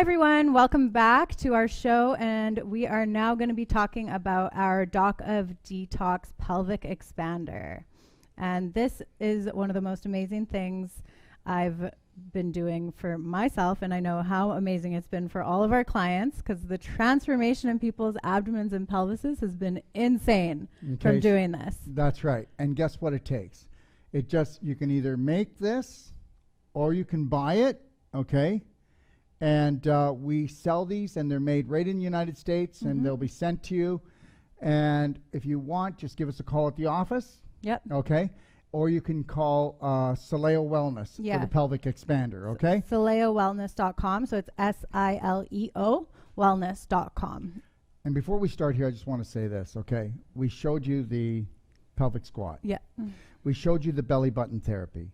Hi, everyone. Welcome back to our show. And we are now going to be talking about our Doc of Detox pelvic expander. And this is one of the most amazing things I've been doing for myself. And I know how amazing it's been for all of our clients, because the transformation in people's abdomens and pelvises has been insane from doing this. That's right. And guess what it takes? You can either make this or you can buy it, okay? And we sell these, and they're made right in the United States, and they'll be sent to you. And if you want, just give us a call at the office. Yep. Okay? Or you can call Sileo Wellness for the pelvic expander, okay? SileoWellness.com. So it's SILEO wellness.com. And before we start here, I just want to say this, okay? We showed you the pelvic squat. Yeah. We showed you the belly button therapy.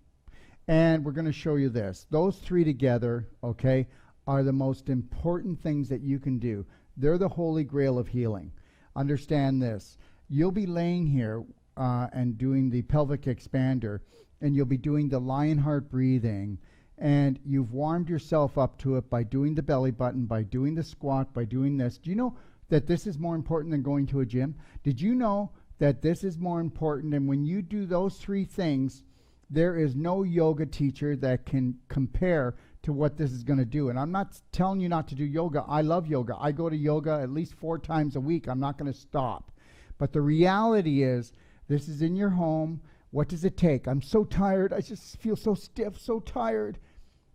And we're going to show you this. Those three together, okay, are the most important things that you can do. They're the holy grail of healing. Understand this. You'll be laying here and doing the pelvic expander, and you'll be doing the lion heart breathing, and you've warmed yourself up to it by doing the belly button, by doing the squat, by doing this. Do you know that this is more important than going to a gym? Did you know that this is more important? And when you do those three things, there is no yoga teacher that can compare to what this is going to do. And I'm not telling you not to do yoga. I love yoga. I go to yoga at least 4 times a week. I'm not going to stop. But the reality is, this is in your home. What does it take? I'm so tired. I just feel so stiff, so tired.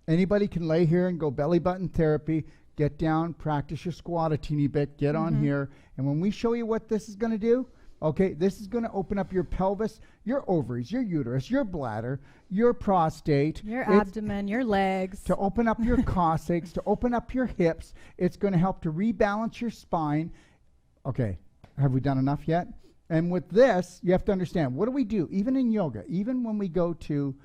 Anybody can lay here and go belly button therapy, get down, practice your squat a teeny bit, get on here. And when we show you what this is going to do, okay, this is going to open up your pelvis, your ovaries, your uterus, your bladder, your prostate. Your abdomen, your legs. To open up your coccyx, to open up your hips. It's going to help to rebalance your spine. Okay, have we done enough yet? And with this, you have to understand, what do we do? Even in yoga, even when we go to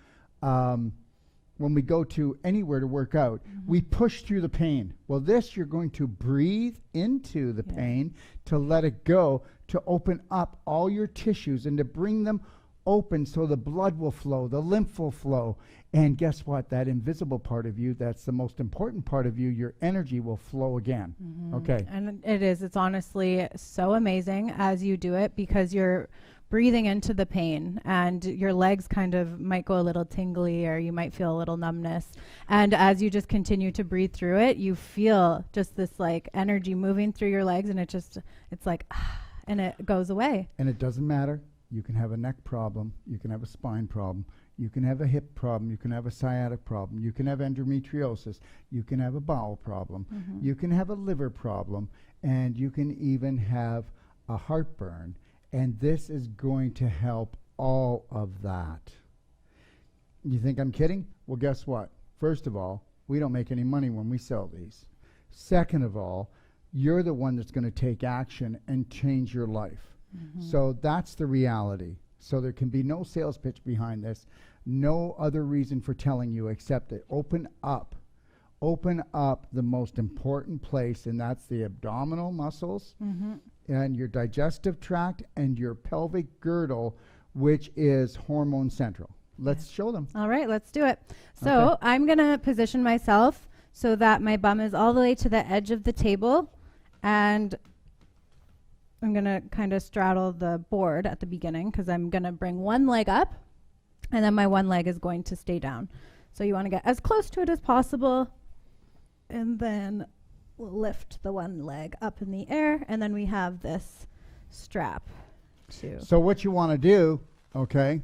anywhere to work out, we push through the pain. Well, this, you're going to breathe into the pain, to let it go, to open up all your tissues and to bring them open so the blood will flow, the lymph will flow. And guess what? That invisible part of you, that's the most important part of you, your energy will flow again. Okay. And it is. It's honestly so amazing as you do it, because you're breathing into the pain, and your legs kind of might go a little tingly, or you might feel a little numbness. And as you just continue to breathe through it, you feel just this like energy moving through your legs, and it's like, and it goes away. And it doesn't matter. You can have a neck problem. You can have a spine problem. You can have a hip problem. You can have a sciatic problem. You can have endometriosis. You can have a bowel problem. You can have a liver problem. And you can even have a heartburn. And this is going to help all of that. You think I'm kidding? Well, guess what? First of all, we don't make any money when we sell these. Second of all, you're the one that's going to take action and change your life. So that's the reality. So there can be no sales pitch behind this, no other reason for telling you except to open up the most important place, and that's the abdominal muscles and your digestive tract and your pelvic girdle, which is hormone central. Let's show them. All right, let's do it. So I'm going to position myself so that my bum is all the way to the edge of the table, and I'm going to kind of straddle the board at the beginning, because I'm going to bring one leg up, and then my one leg is going to stay down. So you want to get as close to it as possible, and then we'll lift the one leg up in the air, and then we have this strap too. So what you want to do, okay,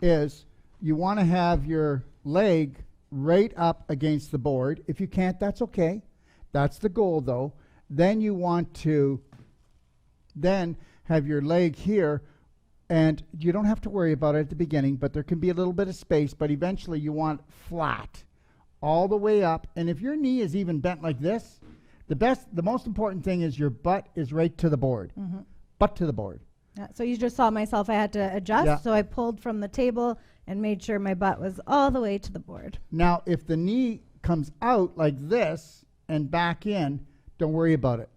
is you want to have your leg right up against the board. If you can't, that's okay. That's the goal, though. Then you want to then have your leg here, and you don't have to worry about it at the beginning, but there can be a little bit of space, but eventually you want flat all the way up. And if your knee is even bent like this, the most important thing is your butt is right to the board. Butt to the board. Yeah, so you just saw myself, I had to adjust, so I pulled from the table and made sure my butt was all the way to the board. Now, if the knee comes out like this and back in, don't worry about it.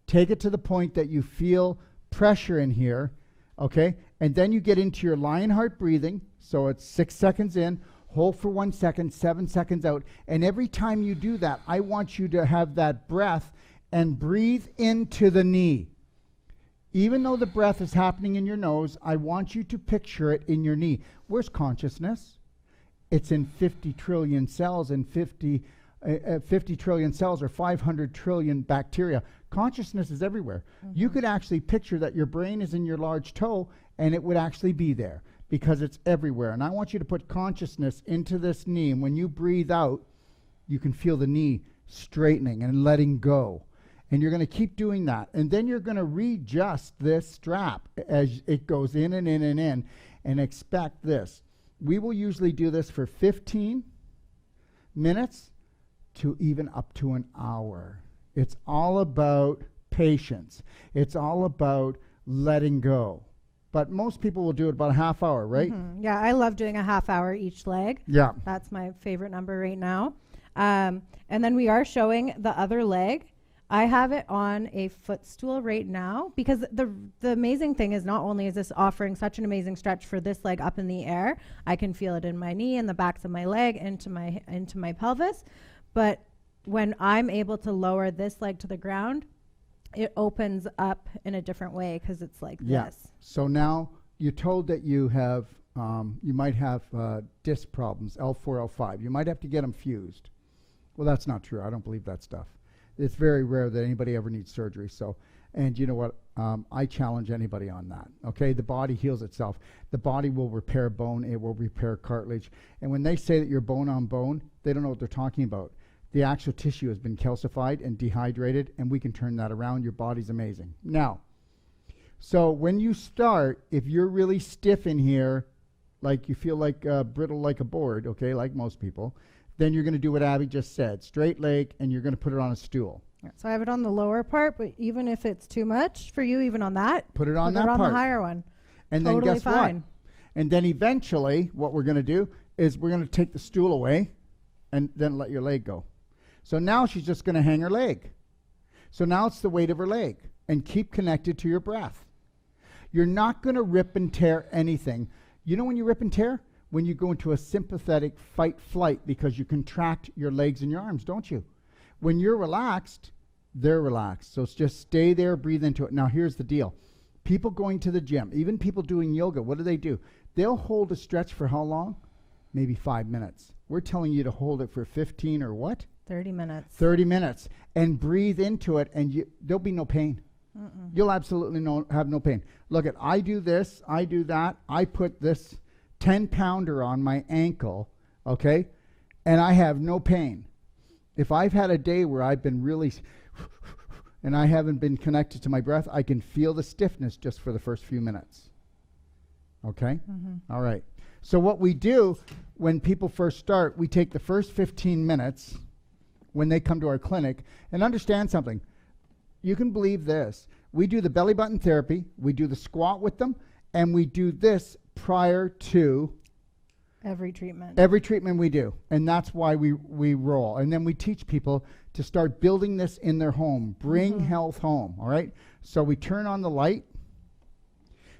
Take it to the point that you feel pressure in here, okay? And then you get into your lion heart breathing. So it's 6 seconds in. hold for 1 second, 7 seconds out. And every time you do that, I want you to have that breath and breathe into the knee. Even though the breath is happening in your nose, I want you to picture it in your knee. Where's consciousness? It's in 50 trillion cells, and 50 trillion cells or 500 trillion bacteria. Consciousness is everywhere. You could actually picture that your brain is in your large toe, and it would actually be there because it's everywhere. And I want you to put consciousness into this knee, and when you breathe out, you can feel the knee straightening and letting go. And you're going to keep doing that. And then you're going to readjust this strap as it goes in and in and in, and expect this. We will usually do this for 15 minutes to even up to an hour. It's all about patience. It's all about letting go. But most people will do it about a half hour, right? Yeah, I love doing a half hour each leg. Yeah. That's my favorite number right now. And then we are showing the other leg. I have it on a footstool right now because the amazing thing is not only is this offering such an amazing stretch for this leg up in the air, I can feel it in my knee and the backs of my leg into my pelvis, but when I'm able to lower this leg to the ground, it opens up in a different way because it's like this. So now you're told that you have, you might have disc problems, L4, L5. You might have to get them fused. Well, that's not true. I don't believe that stuff. It's very rare that anybody ever needs surgery. So, and you know what? I challenge anybody on that. Okay, the body heals itself. The body will repair bone. It will repair cartilage. And when they say that you're bone on bone, they don't know what they're talking about. The actual tissue has been calcified and dehydrated, and we can turn that around. Your body's amazing. Now, so when you start, if you're really stiff in here, like you feel like brittle like a board, okay, like most people, then you're going to do what Abby just said, straight leg, and you're going to put it on a stool. So I have it on the lower part, but even if it's too much for you, even on that, put it on put that it on part. the higher one. And totally then guess fine. what? And then eventually, what we're going to do is we're going to take the stool away and then let your leg go. So now she's just going to hang her leg. So now it's the weight of her leg. And keep connected to your breath. You're not going to rip and tear anything. You know when you rip and tear? When you go into a sympathetic fight-flight because you contract your legs and your arms, don't you? When you're relaxed, they're relaxed. So it's just stay there, breathe into it. Now here's the deal. People going to the gym, even people doing yoga, what do? They'll hold a stretch for how long? Maybe 5 minutes. We're telling you to hold it for 15 or what? 30 minutes. 30 minutes. And breathe into it, and there'll be no pain. You'll absolutely have no pain. Look, I do this, I do that. I put this 10-pounder on my ankle, okay, and I have no pain. If I've had a day where I've been really and I haven't been connected to my breath, I can feel the stiffness just for the first few minutes. Okay? All right. So what we do when people first start, we take the first 15 minutes when they come to our clinic, and understand something. You can believe this. We do the belly button therapy, we do the squat with them, and we do this prior to every treatment. Every treatment we do. And that's why we roll. And then we teach people to start building this in their home. Bring health home. All right? So we turn on the light.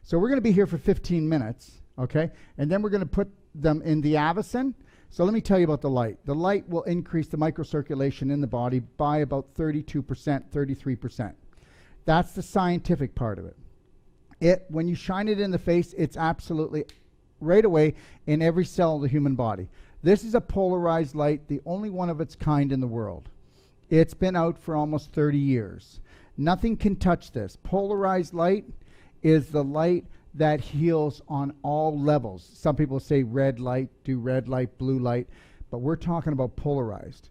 So we're going to be here for 15 minutes. Okay? And then we're going to put them in the Avicen. So let me tell you about the light. The light will increase the microcirculation in the body by about 32%, 33%. That's the scientific part of it. When you shine it in the face, it's absolutely right away in every cell of the human body. This is a polarized light, the only one of its kind in the world. It's been out for almost 30 years. Nothing can touch this. Polarized light is the light that heals on all levels. Some people say red light, do red light, blue light, but we're talking about polarized.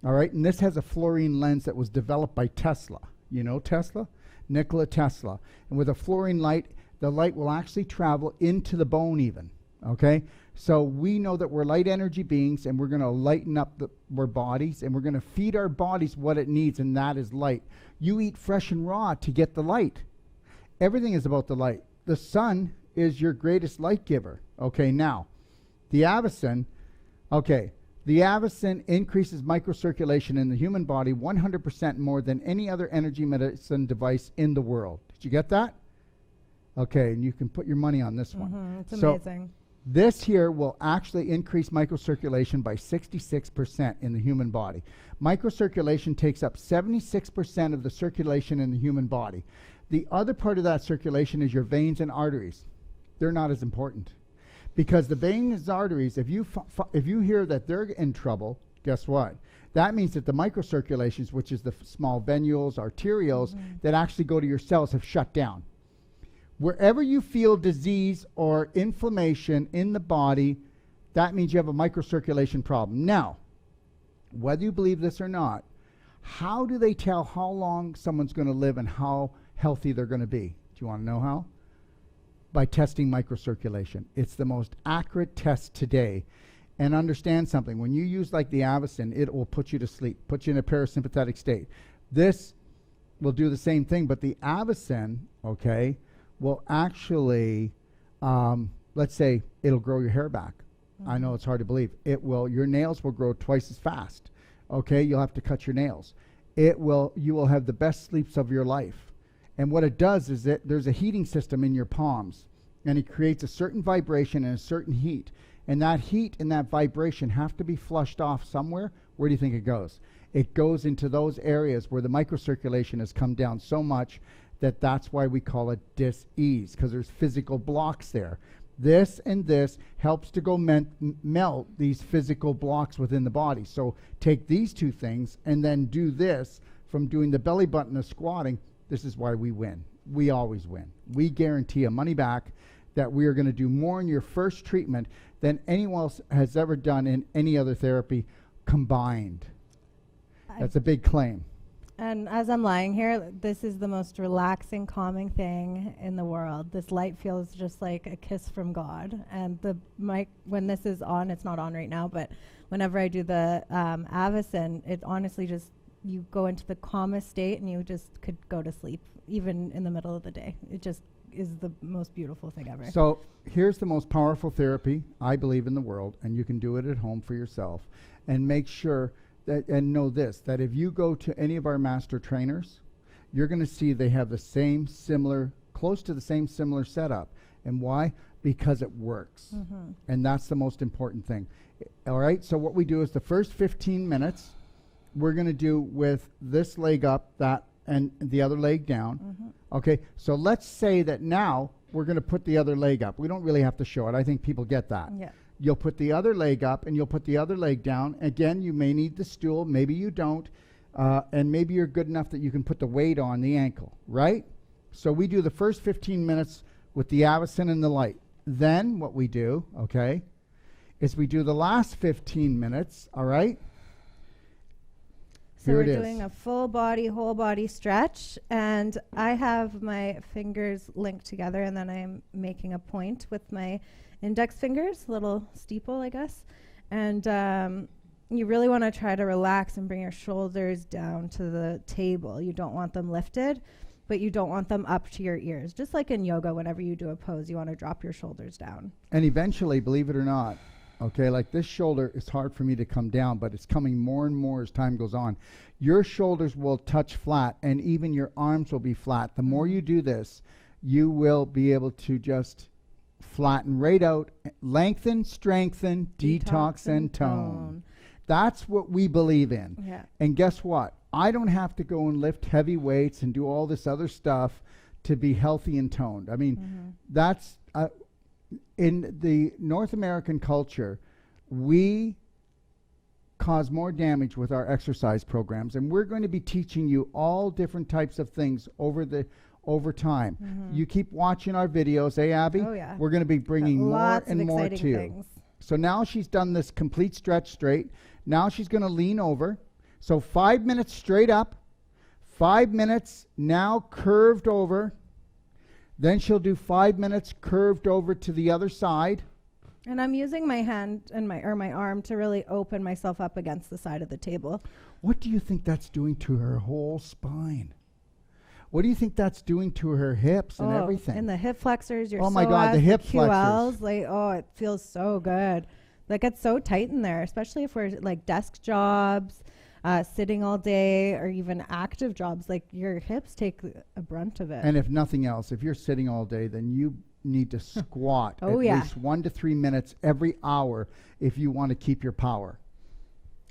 All right, and this has a fluorine lens that was developed by Tesla. You know Tesla? Nikola Tesla. And with a fluorine light, the light will actually travel into the bone even. Okay? So we know that we're light energy beings, and we're going to lighten up our bodies, and we're going to feed our bodies what it needs, and that is light. You eat fresh and raw to get the light. Everything is about the light. The sun is your greatest light giver. Okay, now, the Avicen, the Avicen increases microcirculation in the human body 100% more than any other energy medicine device in the world. Did you get that? Okay, and you can put your money on this one. It's amazing. This here will actually increase microcirculation by 66% in the human body. Microcirculation takes up 76% of the circulation in the human body. The other part of that circulation is your veins and arteries. They're not as important. Because the veins and arteries, if you hear that they're in trouble, guess what? That means that the microcirculations, which is the small venules, arterioles, that actually go to your cells, have shut down. Wherever you feel disease or inflammation in the body, that means you have a microcirculation problem. Now, whether you believe this or not, how do they tell how long someone's going to live and how healthy they're going to be? Do you want to know how? By testing microcirculation. It's the most accurate test today. And understand something. When you use like the Avicin, it will put you to sleep, put you in a parasympathetic state. This will do the same thing, but the Avicin, okay, will actually, let's say it'll grow your hair back. I know it's hard to believe. It will, your nails will grow twice as fast. Okay, you'll have to cut your nails. You will have the best sleeps of your life. And what it does is that there's a heating system in your palms, and it creates a certain vibration and a certain heat. And that heat and that vibration have to be flushed off somewhere. Where do you think it goes? It goes into those areas where the microcirculation has come down so much that that's why we call it dis-ease, because there's physical blocks there. This and this helps to go melt these physical blocks within the body. So take these two things and then do this from doing the belly button to squatting. This is why we win. We always win. We guarantee a money back that we are going to do more in your first treatment than anyone else has ever done in any other therapy combined. That's a big claim. And as I'm lying here, this is the most relaxing, calming thing in the world. This light feels just like a kiss from God. And the mic, when this is on, it's not on right now, but whenever I do the Avicin, it honestly just, you go into the calmest state and you just could go to sleep, even in the middle of the day. It just is the most beautiful thing ever. So here's the most powerful therapy I believe in the world, and you can do it at home for yourself. And make sure that, and know this, that if you go to any of our master trainers, you're going to see they have the same similar, close to the same similar setup. And why? Because it works. And that's the most important thing. All right, so what we do is the first 15 minutes, we're going to do with this leg up, that, and the other leg down. Okay, so let's say that now we're going to put the other leg up. We don't really have to show it. I think people get that. Yeah. You'll put the other leg up and you'll put the other leg down. Again, you may need the stool, maybe you don't, and maybe you're good enough that you can put the weight on the ankle, right? So we do the first 15 minutes with the Avicin and the light. Then what we do, okay, is we do the last 15 minutes, all right? So we're doing a full body, whole body stretch, and I have my fingers linked together, and then I'm making a point with my index fingers, little steeple, I guess. And you really want to try to relax and bring your shoulders down to the table. You don't want them lifted, but you don't want them up to your ears. Just like in yoga, whenever you do a pose, you want to drop your shoulders down. And eventually, believe it or not, okay, like this shoulder is hard for me to come down, but it's coming more and more as time goes on. Your shoulders will touch flat, and even your arms will be flat. The more you do this, you will be able to just flatten right out, lengthen, strengthen, detox and tone. That's what we believe in. Yeah. And guess what? I don't have to go and lift heavy weights and do all this other stuff to be healthy and toned. I mean, that's... in the North American culture, we cause more damage with our exercise programs, and we're going to be teaching you all different types of things over time. You keep watching our videos, Abby? Oh, yeah. We're going to be bringing more and more to you. Things. So now she's done this complete stretch straight. Now she's going to lean over. So 5 minutes straight up, 5 minutes now curved over. Then she'll do 5 minutes curved over to the other side. And I'm using my hand and my arm to really open myself up against the side of the table. What do you think that's doing to her whole spine? What do you think that's doing to her hips and everything? And the hip flexors, your oh my God, the hip QLs, flexors. like, oh, it feels so good. Like, it's so tight in there, especially if we're like desk jobs. sitting all day, or even active jobs, like your hips take a brunt of it. And if nothing else, if you're sitting all day, then you need to squat at least 1 to 3 minutes every hour if you want to keep your power.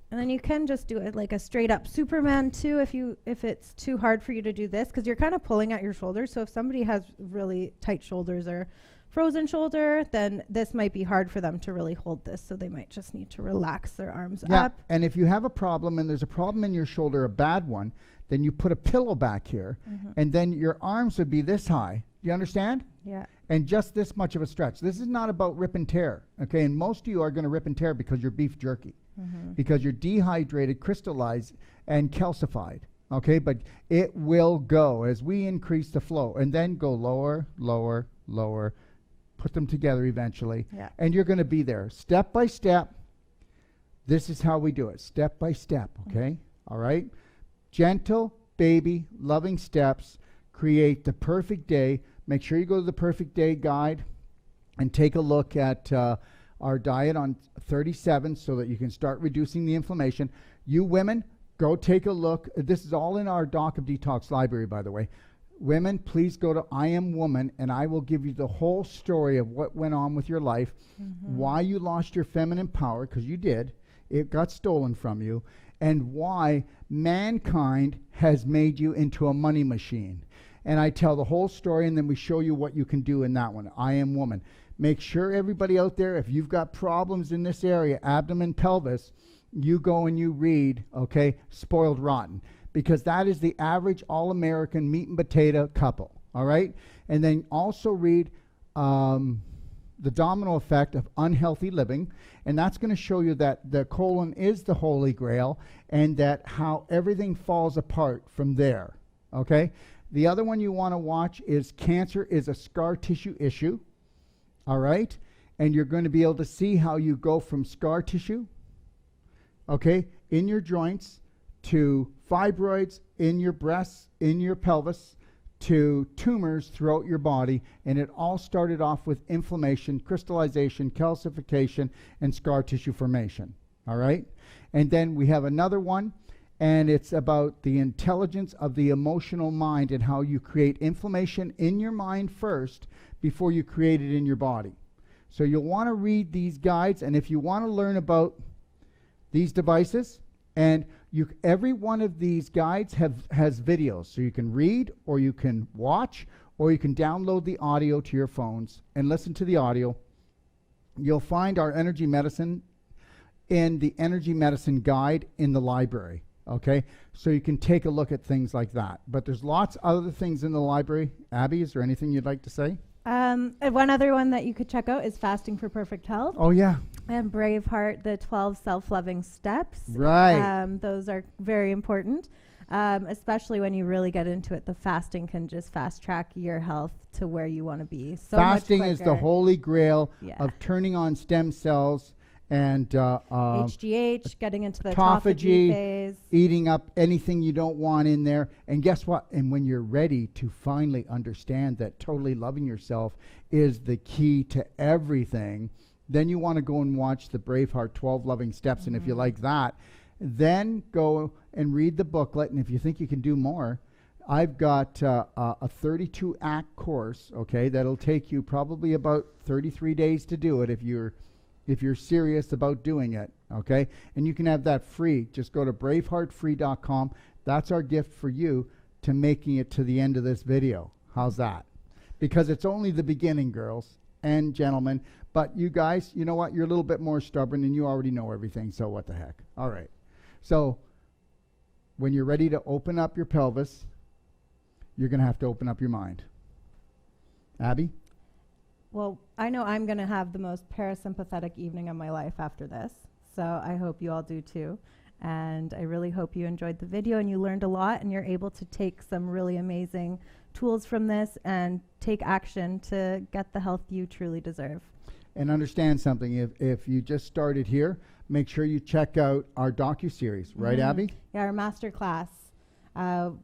And then you can just do it like a straight up Superman too, if it's too hard for you to do this, because you're kind of pulling at your shoulders. So if somebody has really tight shoulders or frozen shoulder, then this might be hard for them to really hold this. So they might just need to relax their arms up. And if you have a problem and there's a problem in your shoulder, a bad one, then you put a pillow back here, and then your arms would be this high. Do you understand? Yeah. And just this much of a stretch. This is not about rip and tear, okay? And most of you are going to rip and tear because you're beef jerky, because you're dehydrated, crystallized, and calcified, okay? But it will go as we increase the flow, and then go lower, lower, lower, put them together eventually, and you're going to be there step by step. This is how we do it, step by step, okay? All right? Gentle, baby, loving steps create the perfect day. Make sure you go to the Perfect Day Guide and take a look at our diet on 37 so that you can start reducing the inflammation. You women, go take a look. This is all in our Doc of Detox library, by the way. Women, please go to I Am Woman, and I will give you the whole story of what went on with your life, why you lost your feminine power, because you did. It got stolen from you, and why mankind has made you into a money machine. And I tell the whole story, and then we show you what you can do in that one. I Am Woman. Make sure everybody out there, if you've got problems in this area, abdomen, pelvis, you go and you read, okay, Spoiled Rotten, because that is the average all-American meat and potato couple, all right? And then also read The Domino Effect of Unhealthy Living, and that's going to show you that the colon is the holy grail and that how everything falls apart from there, okay? The other one you want to watch is Cancer is a Scar Tissue Issue, all right? And you're going to be able to see how you go from scar tissue, okay, in your joints, to fibroids in your breasts, in your pelvis, to tumors throughout your body. And it all started off with inflammation, crystallization, calcification, and scar tissue formation, all right? And then we have another one, and it's about the intelligence of the emotional mind and how you create inflammation in your mind first before you create it in your body. So you'll want to read these guides, and if you want to learn about these devices, and every one of these guides has videos, so you can read, or you can watch, or you can download the audio to your phones and listen to the audio. You'll find our energy medicine in the energy medicine guide in the library. Okay, so you can take a look at things like that. But there's lots of other things in the library. Abby, is there anything you'd like to say? One other one that you could check out is Fasting for Perfect Health. Oh, yeah. And Braveheart, the 12 self-loving steps. Right. Those are very important, especially when you really get into it. The fasting can just fast track your health to where you want to be. So fasting is the holy grail of turning on stem cells and HGH, getting into the autophagy phase, eating up anything you don't want in there. And guess what? And when you're ready to finally understand that totally loving yourself is the key to everything, then you want to go and watch the Braveheart 12 Loving Steps. And if you like that, then go and read the booklet. And if you think you can do more, I've got a 32-act course, okay, that'll take you probably about 33 days to do it if you're serious about doing it, okay? And you can have that free. Just go to braveheartfree.com. That's our gift for you to making it to the end of this video. How's that? Because it's only the beginning, girls and gentlemen. But you guys, you know what? You're a little bit more stubborn and you already know everything, so what the heck? All right. So when you're ready to open up your pelvis, you're going to have to open up your mind. Abby? Well, I know I'm going to have the most parasympathetic evening of my life after this, so I hope you all do too. And I really hope you enjoyed the video and you learned a lot and you're able to take some really amazing tools from this and take action to get the health you truly deserve. And understand something, if you just started here, make sure you check out our docu-series, right, Abby? Yeah, our master class,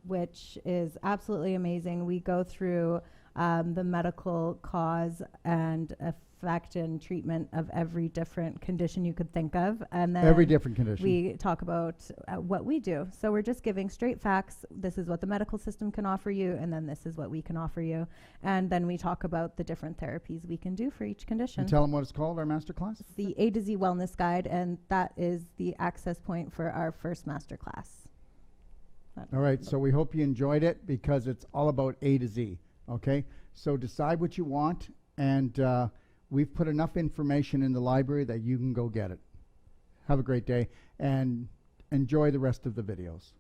which is absolutely amazing. We go through the medical cause and effect and treatment of every different condition you could think of. And then Every different condition. we talk about what we do. So we're just giving straight facts. This is what the medical system can offer you, and then this is what we can offer you. And then we talk about the different therapies we can do for each condition. And tell them what it's called, our masterclass. It's the A to Z Wellness Guide, and that is the access point for our first masterclass. All right, so we hope you enjoyed it because it's all about A to Z, okay? So decide what you want, and we've put enough information in the library that you can go get it. Have a great day, and enjoy the rest of the videos.